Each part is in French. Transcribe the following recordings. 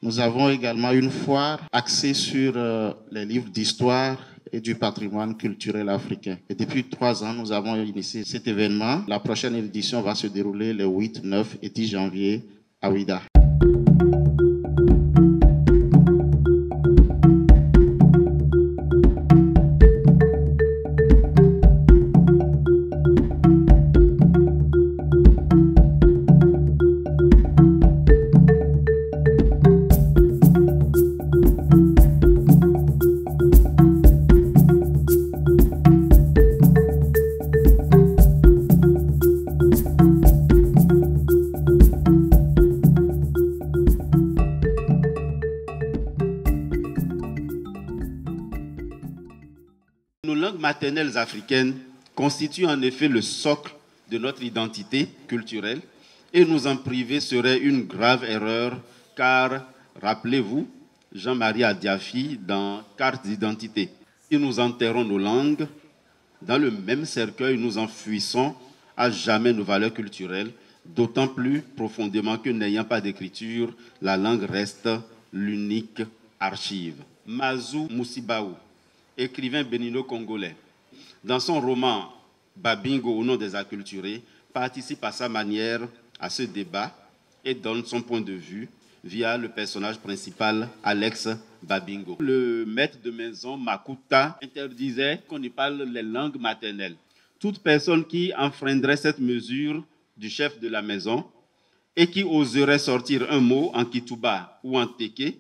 Nous avons également une foire axée sur les livres d'histoire et du patrimoine culturel africain. Et depuis 3 ans, nous avons initié cet événement. La prochaine édition va se dérouler le 8, 9 et 10 janvier à Ouidah. Nos langues maternelles africaines constituent en effet le socle de notre identité culturelle et nous en priver serait une grave erreur car, rappelez-vous, Jean-Marie Adiafi dans Carte d'identité. Si nous enterrons nos langues, dans le même cercueil, nous enfouissons à jamais nos valeurs culturelles, d'autant plus profondément que n'ayant pas d'écriture, la langue reste l'unique archive. Mazou Moussibaou, écrivain bénino-congolais, dans son roman Babingo au nom des acculturés, participe à sa manière à ce débat et donne son point de vue via le personnage principal Alex Babingo. Le maître de maison Makuta interdisait qu'on y parle les langues maternelles. Toute personne qui enfreindrait cette mesure du chef de la maison et qui oserait sortir un mot en Kituba ou en Teke,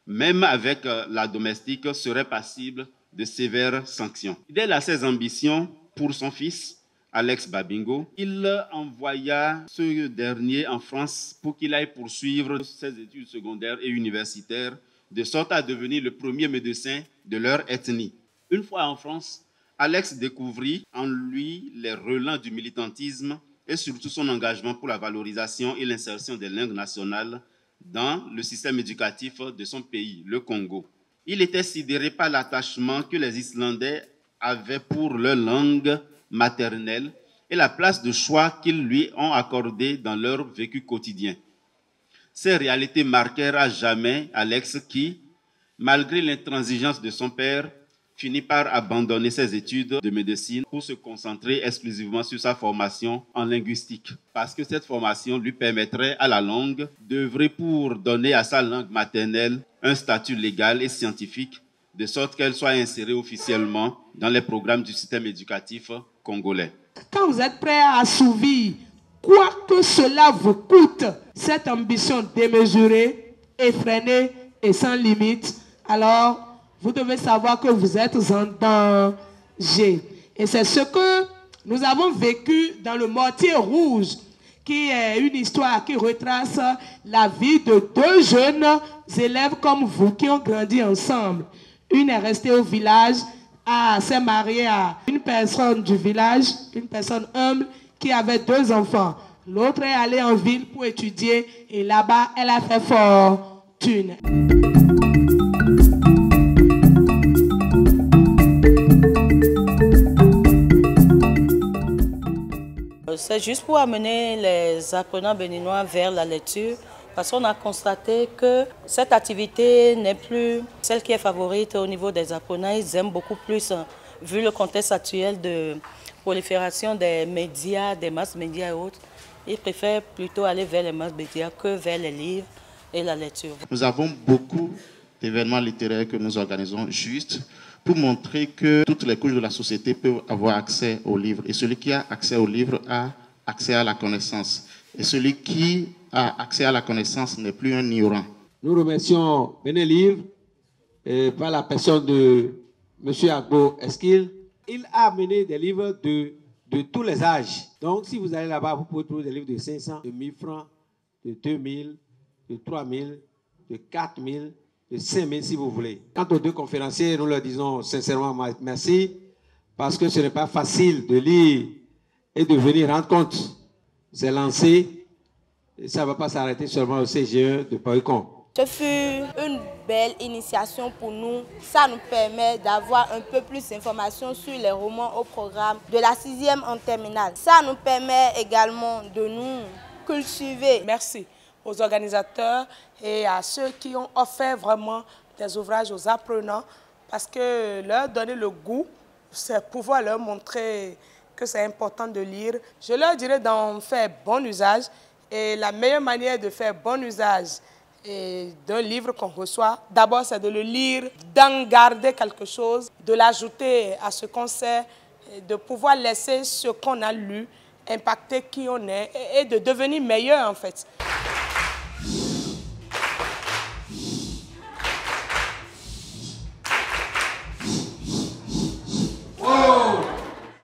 même avec la domestique, serait passible de sévères sanctions. Fidèle à ses ambitions pour son fils, Alex Babingo, il envoya ce dernier en France pour qu'il aille poursuivre ses études secondaires et universitaires, de sorte à devenir le premier médecin de leur ethnie. Une fois en France, Alex découvrit en lui les relents du militantisme et surtout son engagement pour la valorisation et l'insertion des langues nationales dans le système éducatif de son pays, le Congo. Il était sidéré par l'attachement que les Islandais avaient pour leur langue maternelle et la place de choix qu'ils lui ont accordée dans leur vécu quotidien. Ces réalités marquèrent à jamais Alex qui, malgré l'intransigeance de son père, finit par abandonner ses études de médecine pour se concentrer exclusivement sur sa formation en linguistique. Parce que cette formation lui permettrait à la langue d'œuvrer pour donner à sa langue maternelle un statut légal et scientifique, de sorte qu'elle soit insérée officiellement dans les programmes du système éducatif congolais. Quand vous êtes prêt à assouvir, quoi que cela vous coûte, cette ambition démesurée, effrénée et sans limite, alors vous devez savoir que vous êtes en danger. Et c'est ce que nous avons vécu dans le Mortier Rouge, qui est une histoire qui retrace la vie de 2 jeunes élèves comme vous qui ont grandi ensemble. Une est restée au village, s'est mariée à une personne du village, une personne humble qui avait 2 enfants. L'autre est allée en ville pour étudier et là-bas, elle a fait fortune. C'est juste pour amener les apprenants béninois vers la lecture, parce qu'on a constaté que cette activité n'est plus celle qui est favorite au niveau des apprenants. Ils aiment beaucoup plus, vu le contexte actuel de prolifération des médias, des masses médias et autres. Ils préfèrent plutôt aller vers les masses médias que vers les livres et la lecture. Nous avons beaucoup d'événements littéraires que nous organisons juste pour montrer que toutes les couches de la société peuvent avoir accès aux livres. Et celui qui a accès aux livres a accès à la connaissance. Et celui qui a accès à la connaissance n'est plus un ignorant. Nous remercions Bénin Livre par la personne de M. Agbo Esquil. Il a amené des livres de tous les âges. Donc, si vous allez là-bas, vous pouvez trouver des livres de 500, de 1000 francs, de 2000, de 3000, de 4000, de 5000 si vous voulez. Quant aux 2 conférenciers, nous leur disons sincèrement merci parce que ce n'est pas facile de lire et de venir rendre compte. C'est lancé et ça ne va pas s'arrêter seulement au CGE de Paris-Con. Ce fut une belle initiation pour nous. Ça nous permet d'avoir un peu plus d'informations sur les romans au programme de la 6e en terminale. Ça nous permet également de nous cultiver. Merci aux organisateurs et à ceux qui ont offert vraiment des ouvrages aux apprenants, parce que leur donner le goût, c'est pouvoir leur montrer que c'est important de lire. Je leur dirais d'en faire bon usage, et la meilleure manière de faire bon usage d'un livre qu'on reçoit, d'abord c'est de le lire, d'en garder quelque chose, de l'ajouter à ce qu'on sait, de pouvoir laisser ce qu'on a lu impacter qui on est et de devenir meilleur en fait.